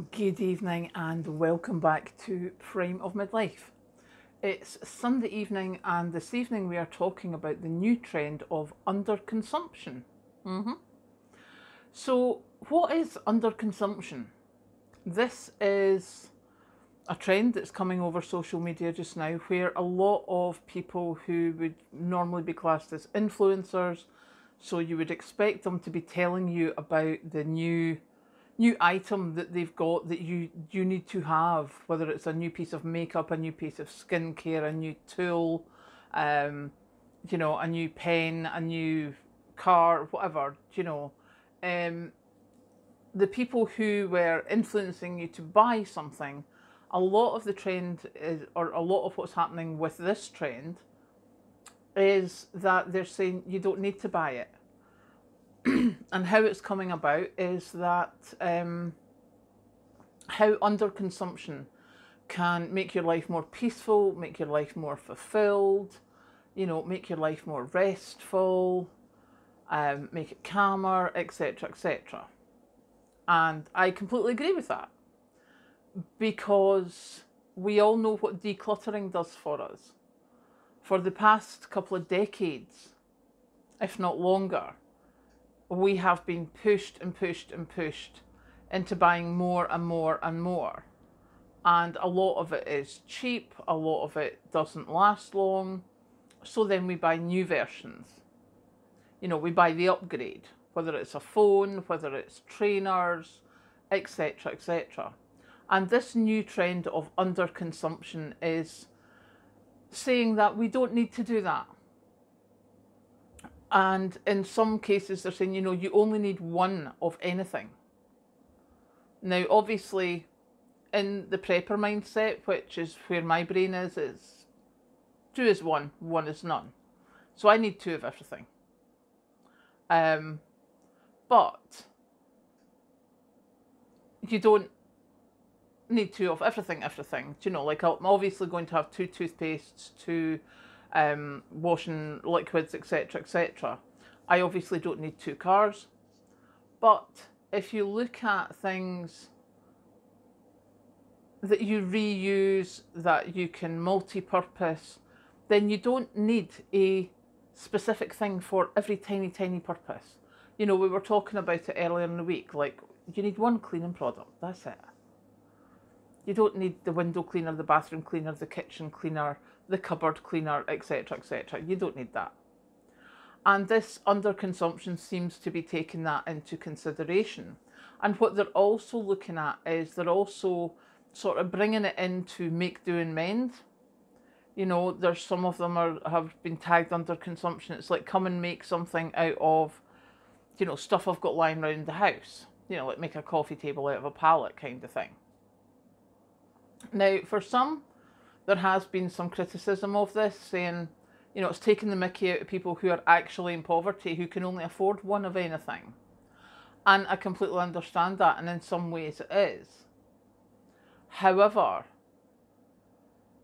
Good evening and welcome back to Frame of Midlife. It's Sunday evening and this evening we are talking about the new trend of underconsumption. So, what is underconsumption? This is a trend that's coming over social media just now where a lot of people who would normally be classed as influencers, so you would expect them to be telling you about the new item that they've got that you need to have, whether it's a new piece of makeup, a new piece of skincare, a new tool, um, a new pen, a new car, whatever, Um, the people who were influencing you to buy something, a lot of the trend is, or a lot of what's happening with this trend is that they're saying you don't need to buy it. And how it's coming about is that how underconsumption can make your life more peaceful, make your life more fulfilled, make your life more restful, make it calmer, etc., etc. And I completely agree with that because we all know what decluttering does for us. For the past couple of decades, if not longer, we have been pushed and pushed and pushed into buying more and more and more. And a lot of it is cheap, a lot of it doesn't last long. So then we buy new versions. We buy the upgrade, whether it's a phone, whether it's trainers, etc., etc. And this new trend of underconsumption is saying that we don't need to do that. And in some cases, they're saying, you only need one of anything. Now, obviously, in the prepper mindset, which is where my brain is, it's two is one, one is none. So I need two of everything. But you don't need two of everything. Like I'm obviously going to have two toothpastes, two washing liquids, etc., etc. I obviously don't need two cars. But if you look at things that you reuse, that you can multi-purpose, then you don't need a specific thing for every tiny, tiny purpose. We were talking about it earlier in the week, like you need one cleaning product, that's it. You don't need the window cleaner, the bathroom cleaner, the kitchen cleaner, the cupboard cleaner, etc., etc. You don't need that. And this underconsumption seems to be taking that into consideration. And what they're also looking at is they're also sort of bringing it into make, do and mend. There's some of them have been tagged under consumption. It's like come and make something out of, stuff I've got lying around the house. Like make a coffee table out of a pallet kind of thing. Now, for some, there has been some criticism of this, saying, it's taking the mickey out of people who are actually in poverty, who can only afford one of anything. And I completely understand that, and in some ways it is. However,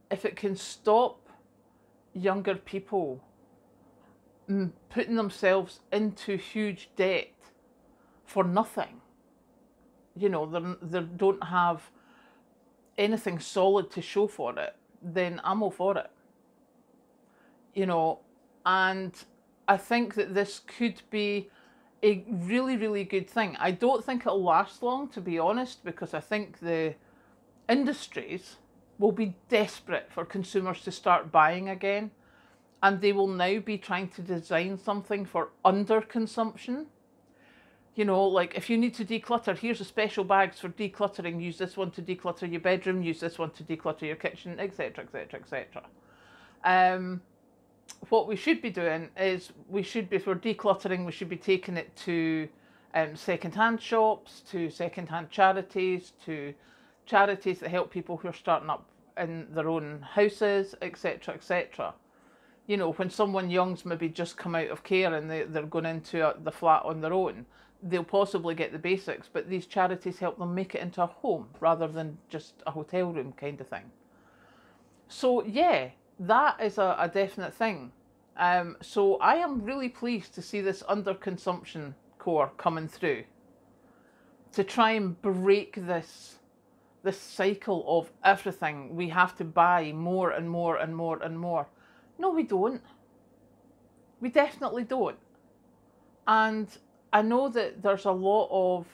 if it can stop younger people putting themselves into huge debt for nothing, they don't have anything solid to show for it, then I'm all for it. And I think that this could be a really, really good thing. I don't think it'll last long, to be honest, because I think the industries will be desperate for consumers to start buying again, and they will now be trying to design something for underconsumption. Like if you need to declutter, here's a special bags for decluttering. Use this one to declutter your bedroom, use this one to declutter your kitchen, etc., etc., etc. What we should be doing is if we're decluttering, we should be taking it to second-hand shops, to second-hand charities, to charities that help people who are starting up in their own houses, etc., etc. When someone young's maybe just come out of care and they're going into the flat on their own, they'll possibly get the basics, but these charities help them make it into a home rather than just a hotel room kind of thing. So yeah, that is a definite thing. So I am really pleased to see this underconsumption core coming through to try and break this this cycle of everything. We have to buy more and more and more and more. No, we don't. We definitely don't. And I know that there's a lot of,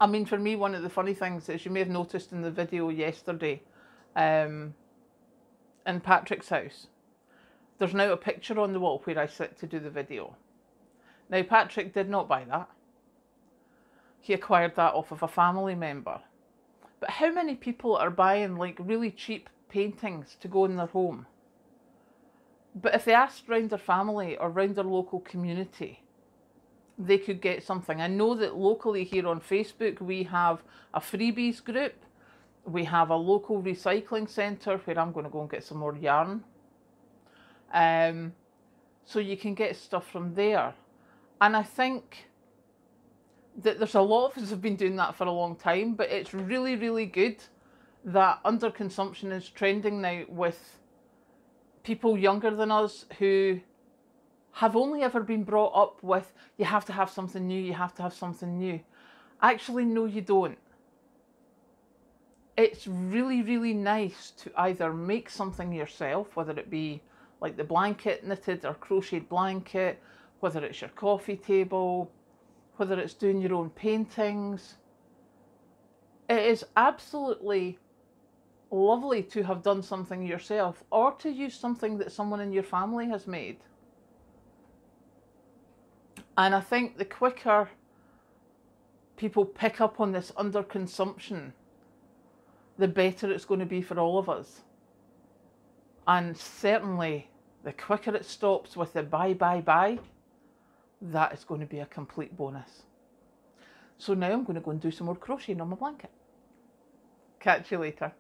I mean, for me, one of the funny things is, you may have noticed in the video yesterday, in Patrick's house, there's now a picture on the wall where I sit to do the video. Now, Patrick did not buy that. He acquired that off of a family member. But how many people are buying like really cheap paintings to go in their home? But if they asked round their family or round their local community, they could get something. I know that locally here on Facebook, we have a freebies group. We have a local recycling centre where I'm going to go and get some more yarn. So you can get stuff from there. And I think that there's a lot of us have been doing that for a long time, but it's really, really good that underconsumption is trending now with people younger than us who have only ever been brought up with, you have to have something new, you have to have something new. Actually, no, you don't. It's really, really nice to either make something yourself, whether it be like the blanket, knitted or crocheted blanket, whether it's your coffee table, whether it's doing your own paintings. It is absolutely lovely to have done something yourself, or to use something that someone in your family has made. And I think the quicker people pick up on this underconsumption, the better it's going to be for all of us. And certainly the quicker it stops with the buy, buy, buy, that is going to be a complete bonus. So now I'm going to go and do some more crocheting on my blanket. Catch you later.